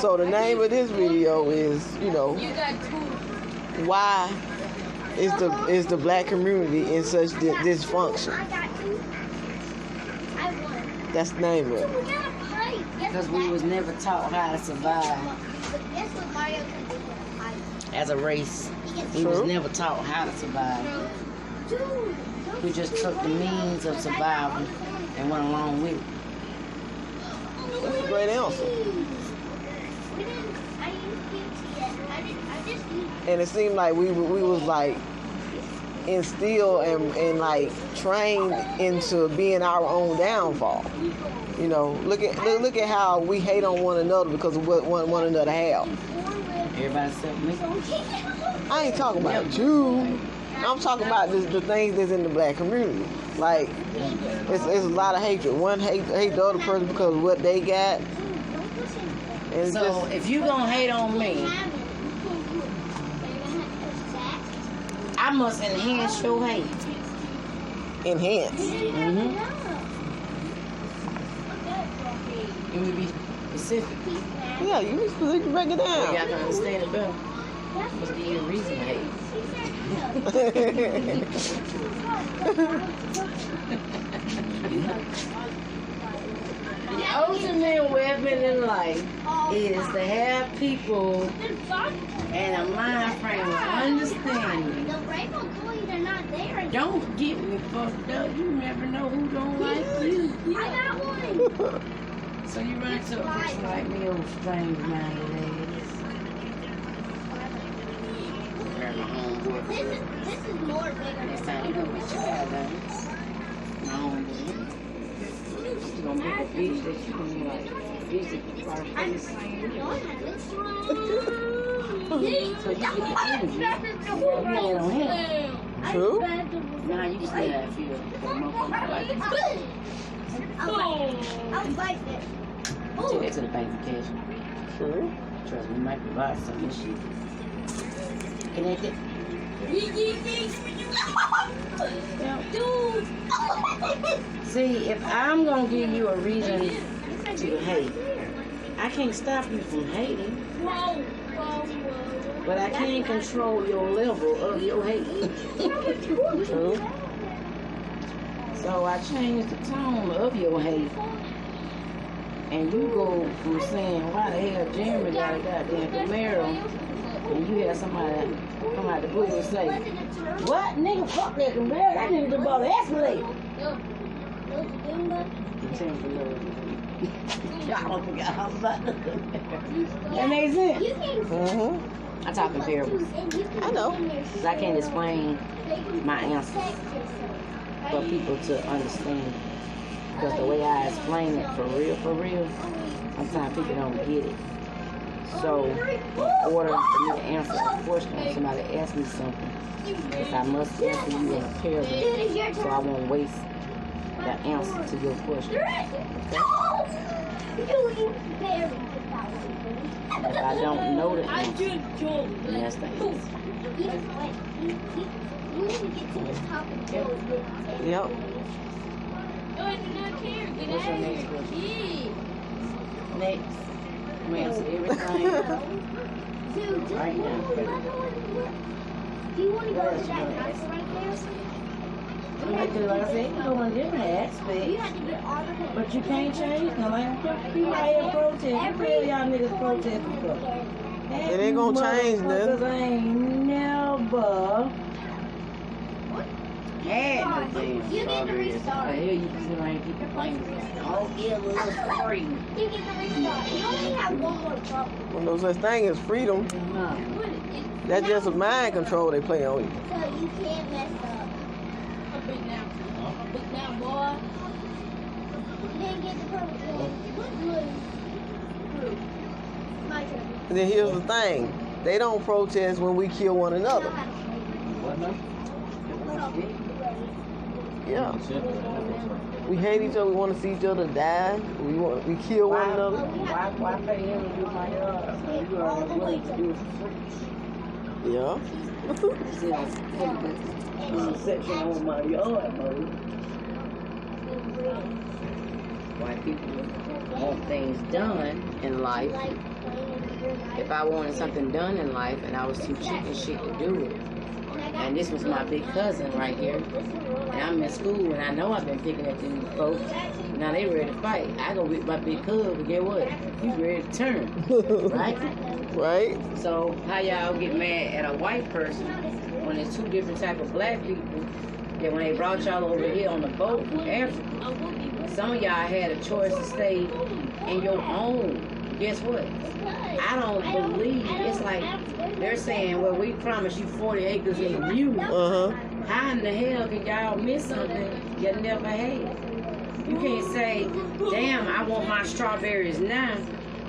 So the name of this video is, why is the black community in such dysfunction? That's the name of it. Because we was never taught how to survive as a race. We was never taught how to survive. We just took the means of survival and went along with it. That's a great answer. And it seemed like we was like instilled and like trained into being our own downfall. Look at how we hate on one another because of what one another have. Everybody except me. I ain't talking about you. I'm talking about the things that's in the black community. Like, it's a lot of hatred. One hate the other person because of what they got. And so if you gonna hate on me, I must enhance your hate. Enhance. Mm-hmm. Let me be specific. Yeah, you be specific. Break it down. So y'all can understand it better. Must give you a reason to hate. The ultimate weapon in life is to have people and a mind frame of understanding. Don't get me fucked up. You never know who don't like you. I got one. So you run into a person like me, old strange-minded ass. This is more bigger. Next time you go with your guy, my homeboy. She's gonna be a bitch that you can be like, bitch that you probably face. So you get the energy. You land on him. True. Nah, you just let that feel. I'm like this. Take that to the bank and cash. True. Trust me, you might provide some of this shit. Connected. See, if I'm gonna give you a reason to hate, I can't stop you from hating. But I can control your level of your hate. True. So I change the tone of your hate. And you go from saying, why the hell Jeremy got a goddamn Camaro? And you have somebody come out the blue and say, what? Nigga, fuck that Camaro. That nigga just bought an Escalade. Y'all forgot how about that. That makes sense. Mm-hmm. I talk in parables. I know. Because I can't explain my answers for people to understand. Because the way I explain it for real, sometimes people don't get it. So, in order for me to answer a question, when somebody asks me something, if I must answer you in a parable, so I won't waste the answer to your question. Okay? If I don't know the answer, then that's the answer. Yep. What's your next question? Next. I'm going to answer everything right now. Do you want to go to that house right there? Like I said, you go in different aspects, but you can't change them. Like, people out here protesting. You tell y'all niggas protesting for. It ain't gonna change nothing. Because I ain't never had no damn You get to restart. hell, you still ain't keep your fingers on. Oh, yeah, little free. You get to restart. You only have one more trouble. Well, no such thing as freedom. No. That's just a mind control they play on you. So you can't mess up. Big now, boy. You didn't get the purple. My turn. And then here's the thing. They don't protest when we kill one another. What now? Yeah. We hate each other. We want to see each other die. We kill one another. Why pay him to do my yard? You are willing to do it for free. Yeah. See, that's section on my yard, mode. Why people want things done in life if I wanted something done in life and I was too chicken shit to do it. And this was my big cousin right here. And I'm in school and I know I've been picking at these folks. Now they ready to fight. I go with my big cousin, but guess what? He's ready to turn. Right? Right. So how y'all get mad at a white person when there's two different type of black people that when they brought y'all over here on the boat from Africa, some of y'all had a choice to stay in your own. Guess what? I don't believe it's like they're saying, well, we promised you 40 acres in the mule. How in the hell can y'all miss something you never had? You can't say, damn, I want my strawberries now.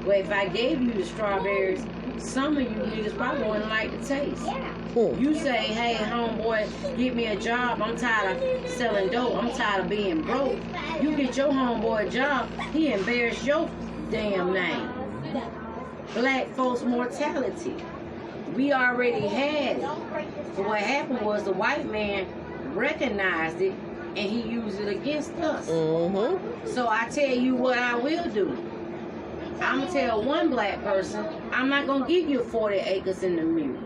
But if I gave you the strawberries, some of you niggas probably wouldn't like the taste. You say, hey, homeboy, give me a job. I'm tired of selling dope. I'm tired of being broke. You get your homeboy a job, he embarrassed your damn name. Black folks' mortality. We already had it. But what happened was the white man recognized it and he used it against us. So I tell you what I will do. I'm going to tell one black person, I'm not going to give you 40 acres in the mule.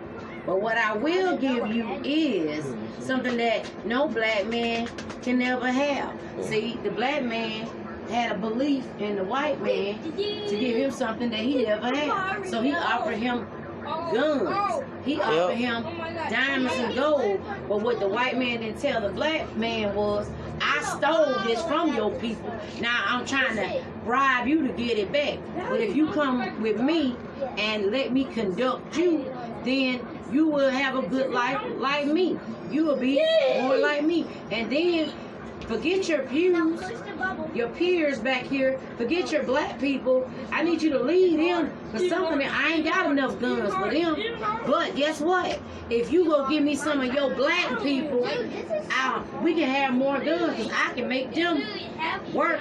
But what I will give you is something that no black man can never have. See, the black man had a belief in the white man to give him something that he never had. So he offered him guns. He offered him diamonds and gold. But what the white man didn't tell the black man was, I stole this from your people. Now I'm trying to bribe you to get it back. But if you come with me and let me conduct you, then you will have a good life like me. You will be more like me. And then forget your pews, your peers back here. Forget your black people. I need you to lead them. For some of them, I ain't got enough guns for them. But guess what? If you go give me some of your black people, we can have more guns because I can make them work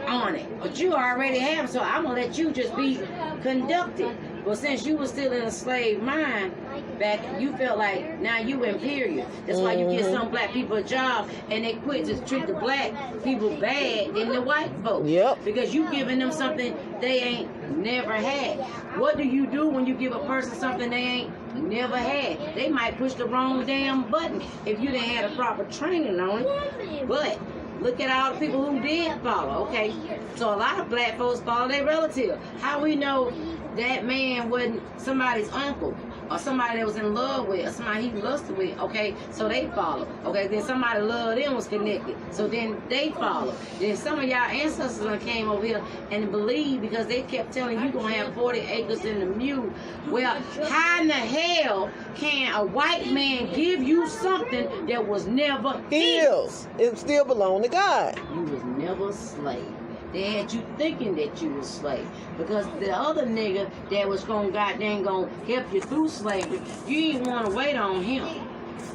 on it. But you already have, so I'm going to let you just be conducted. But since you were still in a slave mind back, you felt like now you inferior. That's why you get some black people a job and they quit to treat the black people bad than the white folks. Because you giving them something they ain't never had. What do you do when you give a person something they ain't never had? They might push the wrong damn button if you didn't have a proper training on it. But look at all the people who did follow. Okay, so a lot of black folks follow their relative. How we know that man wasn't somebody's uncle or somebody that was in love with or somebody he lusted with? Okay, so they follow. Okay, then somebody loved them was connected, so then they follow. Then some of y'all ancestors came over here and believed because they kept telling you gonna have 40 acres in the mule. Well, how in the hell can a white man give you something that was never his? It still belonged to God. You was never a slave. They had you thinking that you was slave. Because the other nigga that was gonna help you through slavery, you didn't want to wait on him.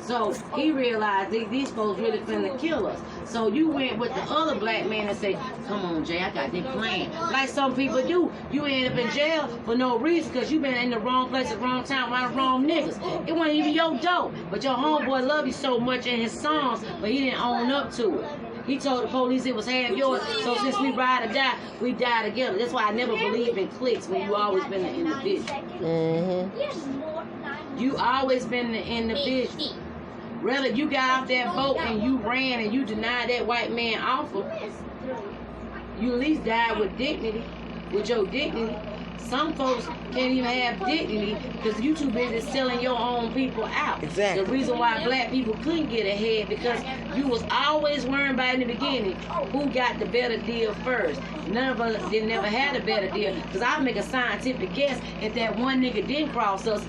So he realized these folks really finna kill us. So you went with the other black man and said, come on, Jay, I got this plan. Like some people do. You end up in jail for no reason because you been in the wrong place at the wrong time around the wrong niggas. It wasn't even your dope. But your homeboy loved you so much in his songs, but he didn't own up to it. He told the police it was half yours, so since we ride or die, we die together. That's why I never believed in cliques when you always been an individual. You always been an individual. Rather you got off that boat and you ran and you denied that white man offer, you at least died with dignity, with your dignity. Some folks can't even have dignity because you too busy selling your own people out. Exactly. The reason why black people couldn't get ahead because you was always worrying about in the beginning who got the better deal first. None of us never had a better deal because I'll make a scientific guess if that one nigga didn't cross us,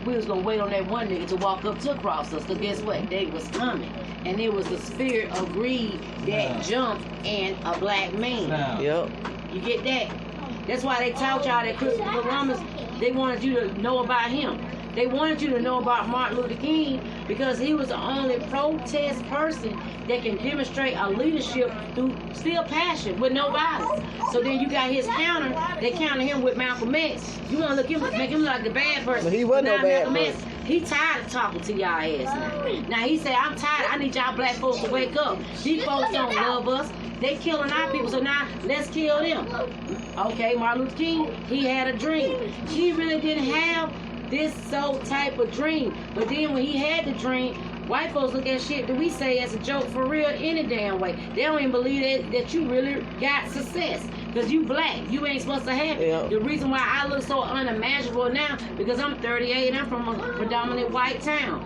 we was gonna wait on that one nigga to walk up to cross us. Because guess what? They was coming. And it was the spirit of greed that jumped in a black man. You get that? That's why they taught y'all that Christopher Columbus, they wanted you to know about him. They wanted you to know about Martin Luther King because he was the only protest person that can demonstrate a leadership through still passion with no violence. So then you got his counter, they counter him with Malcolm X. You want to make him like the bad person. But he wasn't no bad person. He tired of talking to y'all ass now. Now he said, I'm tired. I need y'all black folks to wake up. These folks don't love us. They killing our people, so now let's kill them. Okay, Martin Luther King, he had a dream. He really didn't have this type of dream. But then when he had the dream, white folks look at shit that we say as a joke for real any damn way. They don't even believe that you really got success. Because you black. You ain't supposed to have it. Yep. The reason why I look so unimaginable now, because I'm 38 and I'm from a predominantly white town.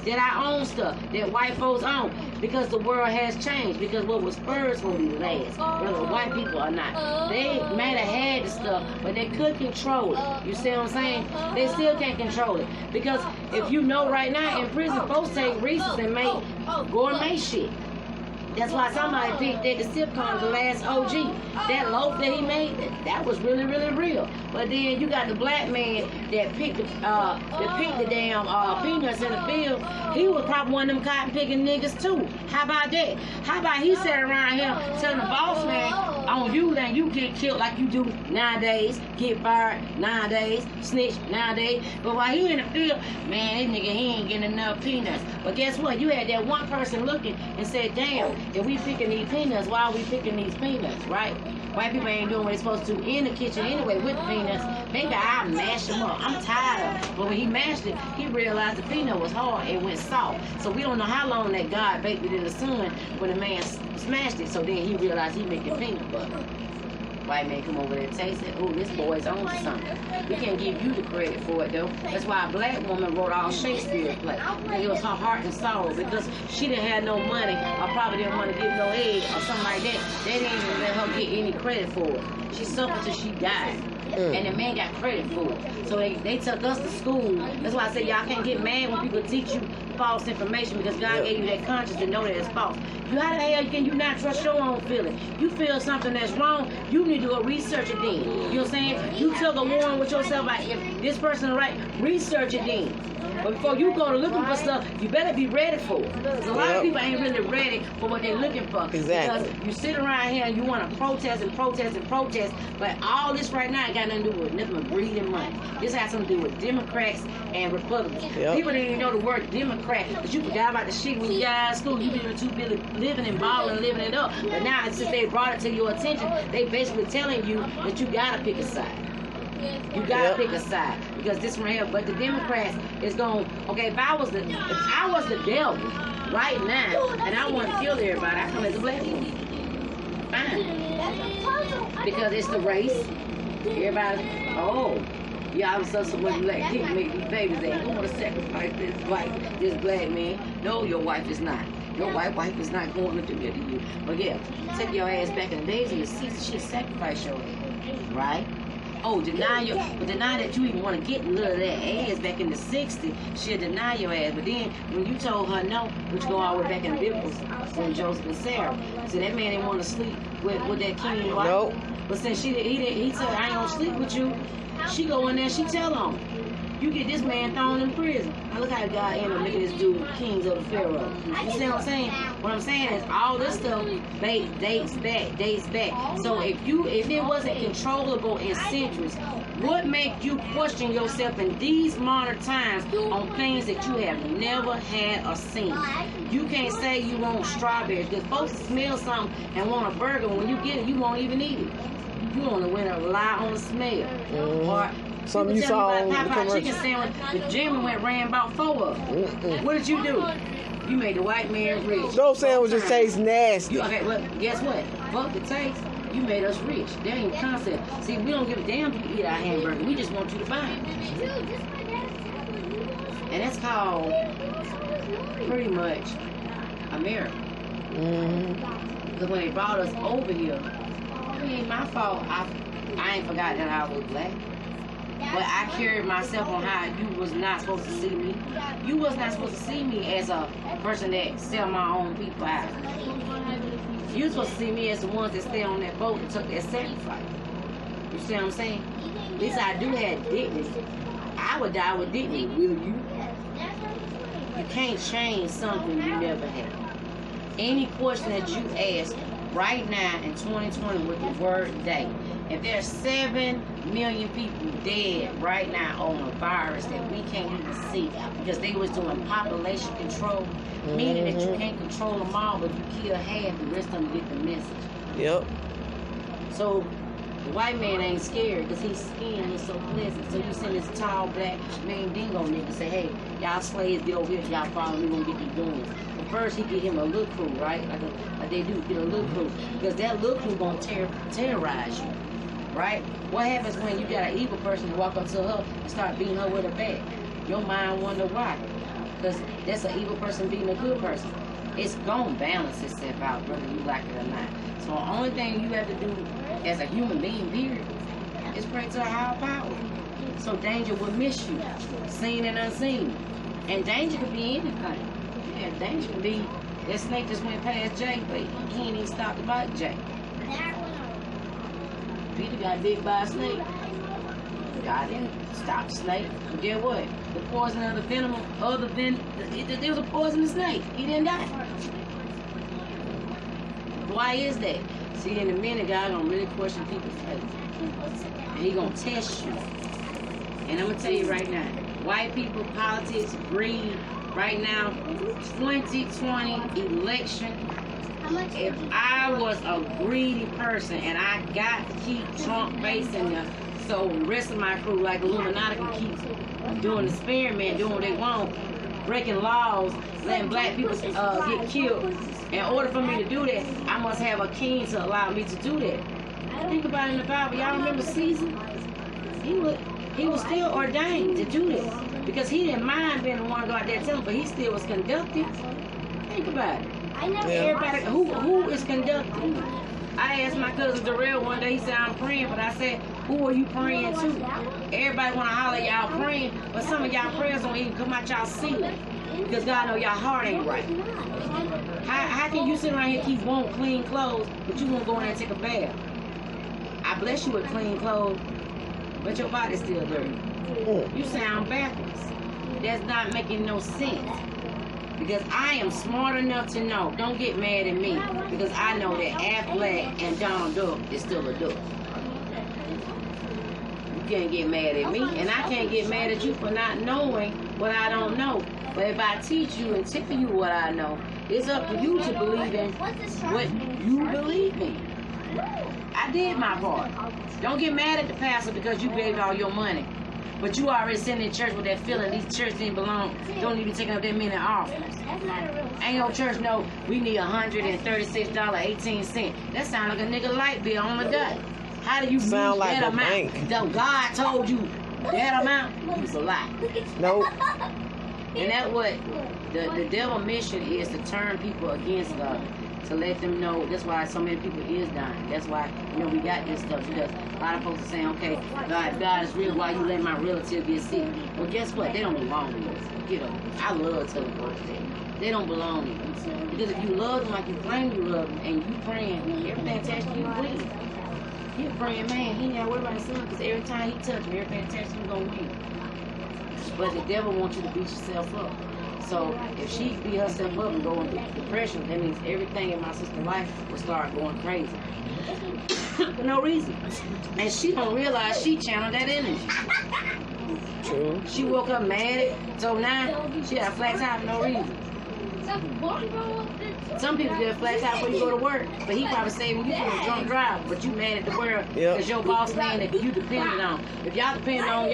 That I own stuff that white folks own. Because the world has changed. Because what was first will be last. Whether white people or not. They might have had the stuff, but they couldn't control it. You see what I'm saying? They still can't control it. Because if you know right now, in prison, folks take Reese's and make gourmet shit. That's why somebody picked that the sip cone, the last OG. That loaf that he made, that was really, really real. But then you got the black man that picked the damn peanuts in the field. He was probably one of them cotton picking niggas too. How about that? How about he sat around here telling the boss man on you that you get killed like you do nowadays, get fired nowadays, snitch nowadays. But while he in the field, man, this nigga, he ain't getting enough peanuts. But guess what? You had that one person looking and said, damn, if we picking these peanuts, why are we picking these peanuts, right? White people ain't doing what they're supposed to in the kitchen anyway with peanuts. Maybe I'll mash them up. I'm tired of it. But when he mashed it, he realized the peanut was hard and went soft. So we don't know how long that God baked it in the sun when the man smashed it. So then he realized he making peanut butter. White man come over there and taste it. Oh, this boy's on to something. We can't give you the credit for it, though. That's why a black woman wrote all Shakespeare's play. And it was her heart and soul because she didn't have no money or probably didn't want to give no egg or something like that. They didn't even let her get any credit for it. She suffered till she died. And the man got credit for it. So they took us to school. That's why I say y'all can't get mad when people teach you false information because God gave you that conscience to know that it's false. You how the hell can you not trust your own feeling? You feel something that's wrong, you need to go research it then. You know what I'm saying? You took a warning with yourself like if this person is right, research it then. But before you go to looking for stuff, you better be ready for it. Because a lot of people ain't really ready for what they're looking for. Exactly. Because you sit around here and you want to protest and protest and protest, but all this right now ain't got nothing to do with nothing but greed and money. This has something to do with Democrats and Republicans. People didn't even know the word Democrat, but you forgot about the shit when you got out of school. You been too busy living and balling and living it up. But now, since they brought it to your attention, they basically telling you that you gotta pick a side. You gotta pick a side because this one here. But the Democrats is going. Okay, if I was the devil right now and I want to kill everybody, I come as a black woman. Fine, because it's the race. Everybody. Oh, yeah, I was so much black people make these babies. They don't want to sacrifice this black man. No, your wife is not. Your white wife is not going to do that to you. But yeah, take your ass back in the days in the 60s. She'll sacrifice your ass, right? Oh, deny that you even want to get a little of that ass back in the 60s. She'll deny your ass. But then when you told her no, which go all the way back in the Bible, when Joseph and Sarah, so that man didn't want to sleep with that king wife. Nope. But since he said I ain't gonna sleep with you, she go in there, she tell him, you get this man thrown in prison. Now look how God ended up making this dude kings of the Pharaoh. You see what I'm saying? What I'm saying is all this stuff dates back. So if it wasn't controllable in centuries, what make you question yourself in these modern times on things that you have never had or seen? You can't say you want strawberries because folks smell something and want a burger. When you get it, you won't even eat it. You want to rely on the smell. Or something you saw on the Popeye chicken sandwich, the Jimmy ran about 4 of them. What did you do? You made the white man rich. Those sandwiches taste nasty. Okay, well, guess what? Fuck the taste. You made us rich. That ain't concept. See, we don't give a damn if you eat our hamburger. We just want you to buy it. And that's called pretty much America. Because when they brought us over here, it ain't my fault. I ain't forgot that I was black. But I carried myself on how you was not supposed to see me. You was not supposed to see me as a person that sell my own people out. You was supposed to see me as the ones that stay on that boat and took that sacrifice. You see what I'm saying? At least I do have dignity. I would die with dignity, will you? You can't change something you never had. Any question that you ask right now in 2020 with the word day, If there's 7 million people dead right now on a virus that we can't even see because they was doing population control, meaning that you can't control them all, but you kill half, the rest of them get the message. Yep. So the white man ain't scared because his skin is so pleasant. So you send this tall black man dingo nigga say, hey, y'all slaves get over here, y'all follow me, we gonna get these guns. But first he get him a little crew, right? Like they do, get a little crew. Because that little crew gonna terrorize you. Right? What happens when you got an evil person walk up to her and start beating her with a bat? Your mind wonder why. Because that's an evil person beating a good person. It's gonna balance itself out, whether you like it or not. So the only thing you have to do as a human being, period, is pray to a higher power. So danger will miss you, seen and unseen. And danger could be anything. Yeah, danger could be that snake just went past Jay, but he ain't even stopped about Jay. Peter got bit by a snake. God didn't stop the snake. But guess what? The poison of the venom, there was a poisonous snake. He didn't die. Why is that? See, in a minute, God gonna really question people's faith. And he gonna test you. And I'm gonna tell you right now, white people, politics, greed, right now, 2020 election. If I was a greedy person and I got to keep Trump facing there, so the rest of my crew, like Illuminati, can keep doing the experiment, doing what they want, breaking laws, letting black people get killed. In order for me to do that, I must have a king to allow me to do that. Think about it in the Bible. Y'all remember Caesar? He was still ordained to do this because he didn't mind being the one to go out there telling, but he still was conducting. Think about it. Everybody, who is conducting? I asked my cousin Darrell one day, he said, I'm praying, but I said, who are you praying to? Everybody want to holler y'all praying, but some of y'all prayers don't even come out y'all ceiling because God know y'all heart ain't right. How can you sit around here keep wanting clean clothes, but you won't go in there and take a bath? I bless you with clean clothes, but your body's still dirty. You sound backwards. That's not making no sense. Because I am smart enough to know, don't get mad at me, because I know that Affleck and Donald Duck is still a duck. You can't get mad at me, and I can't get mad at you for not knowing what I don't know. But if I teach you and tell you what I know, it's up to you to believe in what you believe in. I did my part. Don't get mad at the pastor because you gave all your money. But you already sitting in church with that feeling these churches didn't belong, don't even take up that many offerings. Ain't no church know we need $136.18. That sound like a nigga light bill on the dot. How do you sound like that amount? Though God told you that amount, it's a lie. Nope. And that's what the devil's mission is, to turn people against God. To let them know, that's why so many people is dying. That's why, we got this stuff, because a lot of folks are saying, okay, God is real, why you let my relative get sick? Well, guess what? They don't belong to you. I love telling folks that. They don't belong to you. Because if you love them like you claim you love them, and you praying, everything attached to you wins. You're praying, man, he ain't got to worry about his son, because every time he touches him, everything attached to him going to win. But the devil wants you to beat yourself up. So if she beat herself up and go into depression, that means everything in my sister's life will start going crazy. For no reason. And she don't realize she channeled that energy. True. She woke up mad, so now she got a flat tire for no reason. Some people get a flat tire before you go to work, but he probably saving you from a drunk driver, but you mad at the world because your boss man that you depended on. If y'all depend on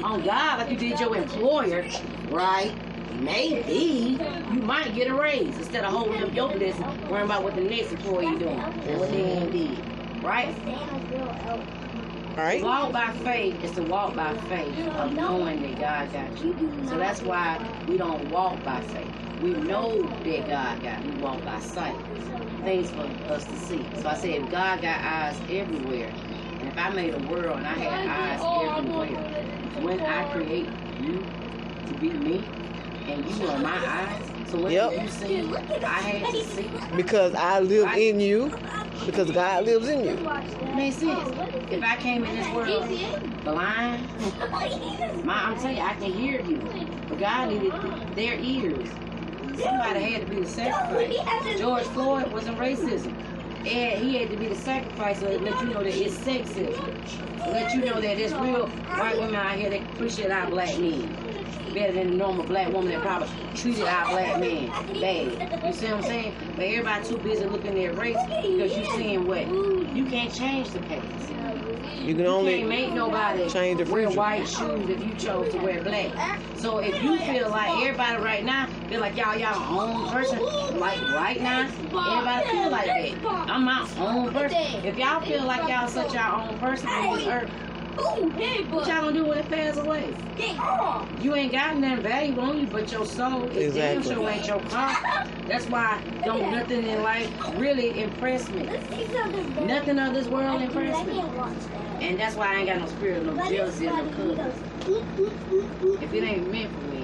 on God like you did your employer, right? Maybe you might get a raise instead of holding up your blessing, worrying about what the next employee doing and what they ain't did, right? Right. Walk by faith is to walk by faith of knowing that God got you. So that's why we don't walk by faith. We know that God got. We walk by sight. Things for us to see. So I said, if God got eyes everywhere, and if I made a world and I had eyes everywhere, when I create you to be me, and you are my eyes, so what you see, I had to see. Because I live in you, because God lives in you. Makes sense. If I came in this world blind, I'm telling you, I can hear you. But God needed their ears. Somebody had to be the sacrifice. George Floyd wasn't racism. And he had to be the sacrifice to let you know that it's sexism. Let you know that there's real white women out here that appreciate our black men better than the normal black woman that probably treated our black man bad. You see what I'm saying? But everybody too busy looking at race because you seeing what? You can't change the past. You can only can't make nobody change the wear future. white shoes if you chose to wear black. So if you feel like everybody right now feel like y'all own person, like right now, everybody feel like that. I'm my own person. If y'all feel like y'all such your own person on this earth, what y'all gonna do when it passes away? You ain't got nothing valuable on you but your soul. It damn sure ain't your car. That's why don't nothing in life really impress me. Nothing of this world impress me. And that's why I ain't got no spirit of no jealousy or no cousins. If it ain't meant for me,